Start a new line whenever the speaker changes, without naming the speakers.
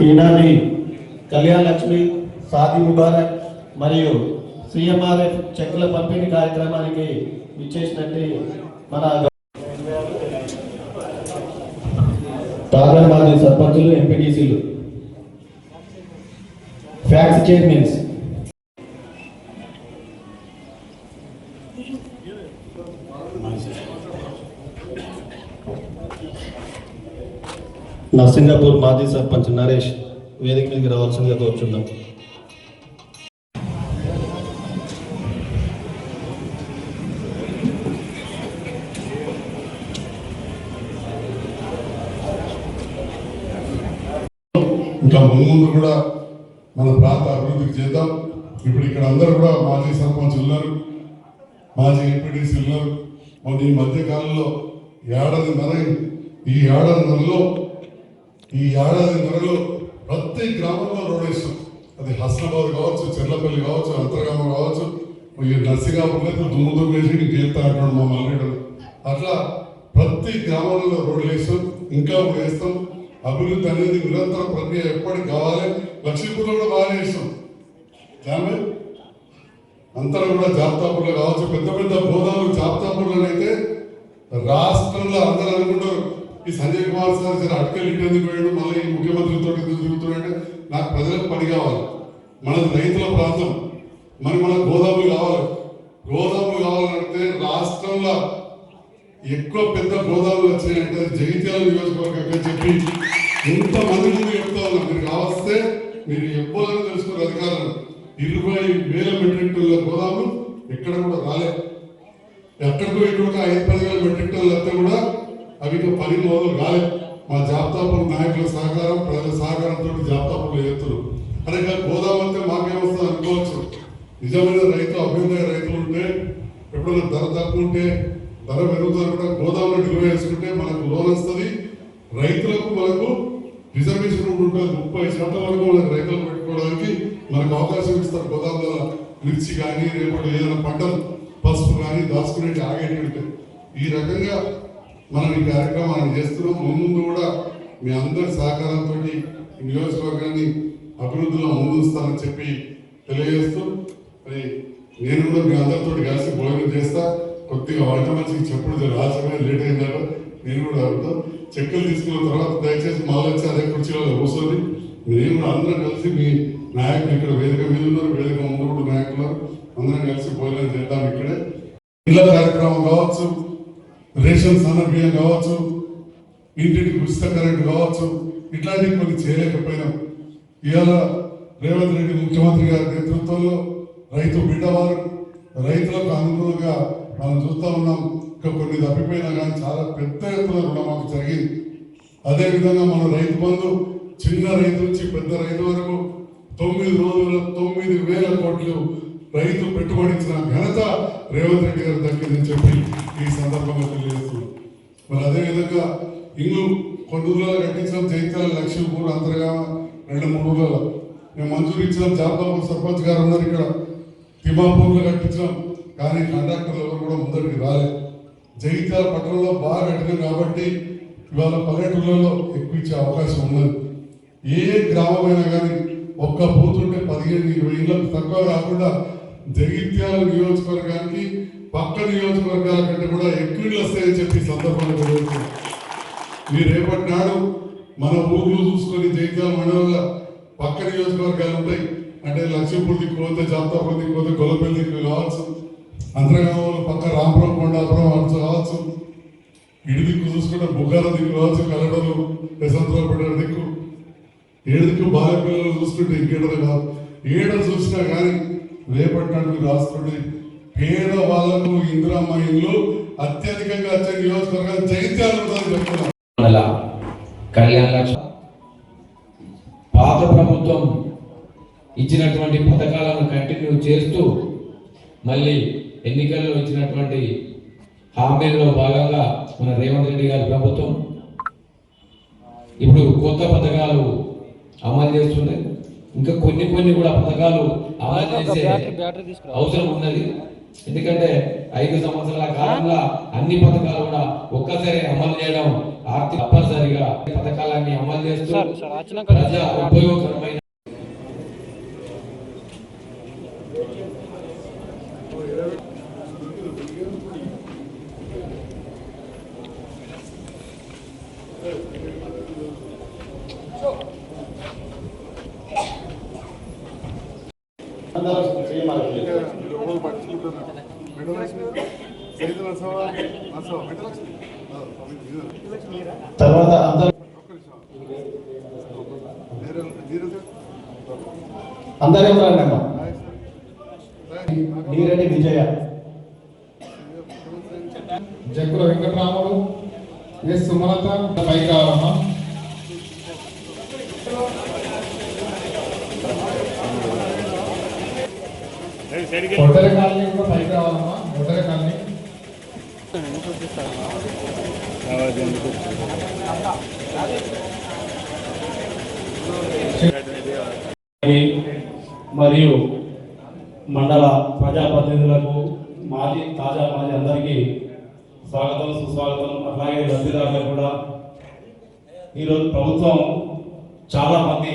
ఈనాటి కళ్యాణ లక్ష్మి షాదీ ముబారక్ మరియు సిఎంఆర్ఎఫ్ చెక్కుల పంపిణీ కార్యక్రమానికి విచ్చేసినట్టు మన తాగర్ మాజీ సర్పంచులు, ఎంపీటీసీలు, ఫ్యాక్స్ చైర్మన్స్, నర్సింగాపూర్ మాజీ సర్పంచ్ నరేష్ వేదిక మీదకి రావాల్సిందిగా కోరుచున్నాం.
ఇంకా ముందు కూడా మన ప్రాంత అభివృద్ధికి చేద్దాం. ఇప్పుడు ఇక్కడ అందరూ కూడా మాజీ సర్పంచ్ ఉన్నారు, మాజీ ఎంపీటీసీ ఉన్నారు. ఈ మధ్య కాలంలో ఈ ఏడాది నెలలో ప్రతి గ్రామంలో రోడ్ వేస్తాం. అది హస్నాబాద్ కావచ్చు, చెర్లపల్లి కావచ్చు, అంతర్గామ కావచ్చు, ఈ నర్సింగాపూర్లో దుమ్ము వేసి గీత అంటాడు మా మల్లెడు. అట్లా ప్రతి గ్రామంలో రోడ్లు వేస్తాం, ఇంకా వేస్తాం. అభివృద్ధి అనేది నిరంతర ప్రక్రియ ఎప్పటికి కావాలి. లక్ష్మీపూర్లో కూడా బాగా వేస్తాం. అంతరం కూడా జాబితాపూర్లో కావచ్చు, పెద్ద పెద్ద గోదాములు జాబితాపూర్లోనైతే రాష్ట్రంలో అందరూ అనుకుంటారు ఈ సంజయ్ కుమార్ సార్ సరే అటుకెళ్ళి ఇంటి పోయాడు, మళ్ళీ ఈ ముఖ్యమంత్రితో తిరుగుతున్నాడంటే నాకు ప్రజలకు పని కావాలి. మనది రైతుల ప్రాంతం, మనకు గోదాములు కావాలి. గోదాములు కావాలంటే రాష్ట్రంలో ఎక్కువ పెద్ద గోదాములు వచ్చినాయంటే జగిత్యాల నియోజకవర్గం అని చెప్పి ఎంతమంది ముందు చెప్తా ఉన్నా. మీరు కావస్తే మీరు ఎవ్వరని తెలుసుకున్న అధికారులు 20,000 మెట్రిక్ టన్నుల గోదాములు ఎక్కడ కూడా రాలే. ఎక్కడికో ఇక్కడ 5-10,000 మెట్రిక్ టన్నులు వస్తే కూడా అవి పని మొదలు కాలేదు. మా జాబితాపూర్ నాయకుల సహకారం, ప్రజల సహకారంతో జాబితాపూర్లు ఎత్తులు అదే గోదావరి అంటే మాకేమొస్తుంది అనుకోవచ్చు. నిజమైన రైతు, అభ్యుదయ రైతులు ఉంటే ఎప్పుడైనా ధర తక్కువ ఉంటే ధర పెరుగుతుంటే గోదావరి నిల్వ వేసుకుంటే మనకు లోన్ వస్తుంది. రైతులకు మనకు రిజర్వేషన్ ఉంటుంది. 30% వరకు మనకు రైతులు పెట్టుకోవడానికి మనకు అవకాశం ఇస్తారు. గోదావరి మిర్చి కానీ రేపటి ఏదైనా పంటలు పసుపు కానీ దాచుకునే ఆగేటువంటి ఈ రకంగా మనం ఈ కార్యక్రమాన్ని చేస్తున్నాం. ముందు కూడా మీ అందరి సహకారంతో నియోజకవర్గాన్ని అభివృద్ధిలో ముందుస్తానని చెప్పి తెలియజేస్తూ మరి నేను కూడా మీ అందరితో కలిసి భోజనం చేస్తా. కొద్దిగా వంట మంచికి చెప్పుడు రాజమే లేట్ అయిందాక నేను కూడా అడుగుతాం. చెక్కలు తీసుకున్న తర్వాత దయచేసి మళ్ళీ వచ్చి అదే కుర్చీలో కూర్చొని నేను కూడా అందరం కలిసి మీ నాయకులు ఇక్కడ వేదిక మీద ఉన్నారు, వేదిక ముందు కూడా నాయకులు అందరం కలిసి భోజనం చేద్దాం. ఇక్కడే ఇళ్ళ కార్యక్రమం కావచ్చు, రేషన్ సన్న బియ్యం కావచ్చు, ఇంటికి ఉచిత కరెంటు కావచ్చు, ఇట్లాంటివి కొన్ని చేయలేకపోయినాం. ఇవాళ రేవంత్ రెడ్డి ముఖ్యమంత్రి గారి నేతృత్వంలో రైతు బిడ్డవారు రైతులకు అనుకూలంగా మనం చూస్తూ ఉన్నాం. ఇంకా కొన్ని తప్పిపోయినా కానీ చాలా పెద్ద ఎత్తున రుణమాఫీ జరిగింది. అదేవిధంగా మన రైతు బంధు చిన్న రైతు నుంచి పెద్ద రైతు వరకు 9 రోజుల్లో 9,000 కోట్లు రైతు పెట్టుబడి ఇచ్చిన ఘనత రేవంత్ రెడ్డి గారు దక్కిందని చెప్పి ఈ సందర్భంగా తెలియజేస్తున్నాం. మరి అదేవిధంగా ఇల్లు కొన్ని ఊళ్ళలో కట్టించడం, జైత్యాల లక్ష్మీపూర్ అంతర్గా 2-3 ఊళ్ళలో మేము మంజూరు ఇచ్చినాం. జాబితాపూర్ సర్పంచ్ గారు ఉన్నారు ఇక్కడ. తిమ్మాపూర్లో కట్టించాం, కానీ కండక్టర్లు ఎవరు కూడా ముందరికి రాలేదు. జగిత్యాల పట్టణంలో బాగా కట్టినాం కాబట్టి ఇవాళ పల్లెటూళ్ళలో ఎక్కువ ఇచ్చే అవకాశం ఉన్నది. ఏ గ్రామమైనా కానీ ఒక్క బూతుంటే 15-20 ఇళ్ళకు తక్కువ కాకుండా జగిత్యాల నియోజకవర్గానికి పక్క నియోజకవర్గాల కంటే కూడా ఎక్కువ ఇళ్ళు వస్తాయని చెప్పి సందర్భంగా జరుగుతుంది. మీరు రేపటి నాడు మన ఊర్లు చూసుకొని జగిత్యాల మండలంలో పక్క నియోజకవర్గాలు ఉంటాయి. అంటే లక్ష్మీపూర్ దిక్కుపోతే, జాబితాపూర్ దిక్కుపోతే, గొల్లపల్లి దిక్కు కావచ్చు, అంతర్గామంలో పక్క రాంపురం, కొండాపురం అటు కావచ్చు, ఇటు దిక్కు చూసుకుంటే బుగ్గాల దిక్కు కావచ్చు, కల్లడలు, యశవంతరావు పెట్టే దిక్కు, ఏడు దిక్కు బాల పిల్లలు చూసుకుంటే ఇంకేడలు కాదు. ఏడు చూసినా కానీ రేపటి నాడు మీరు రాసుకుంటే పేద వాళ్లకు ఇందిరమ్మ ఇల్లు అత్యధికంగా వచ్చే నియోజకవర్గాలు జగిత్యాలు ఉంటుందని చెప్తున్నాం.
కళ్యాణ లక్ష్మి పాత ప్రభుత్వం ఇచ్చినటువంటి పథకాలను కంటిన్యూ చేస్తూ మళ్ళీ ఎన్నికల్లో ఇచ్చినటువంటి హామీల్లో భాగంగా మన రేవంత్ రెడ్డి గారి ప్రభుత్వం ఇప్పుడు కొత్త పథకాలు అమలు చేస్తుంది. ఇంకా కొన్ని కూడా పథకాలు అమలు చేసే అవసరం ఉన్నది. ఎందుకంటే 5 సంవత్సరాల కాలంలో అన్ని పథకాలు కూడా ఒక్కసారి అమలు చేయడం ఆర్థిక తప్పనిసరిగా విధంగా పథకాలన్నీ అమలు చేస్తూ ప్రజా ఉపయోగకరమైన
తర్వాత అందరూ రండి అమ్మా. నీరెడ్డి విజయ,
జగ్గుల వెంకటరాముడు, ఎస్ సుమలత పైకి రావాలమ్మా. ఒడ్డర కాలనీ కూడా పైకి రావాలమ్మా. ఒడ్డర కాలనీ
మరియు మండల ప్రజాప్రతినిధులకు తాజా మాజీ అందరికీ స్వాగతం సుస్వాగతం. అలాగే లబ్ధిదారులకు కూడా ఈరోజు ప్రభుత్వం చాలా మంది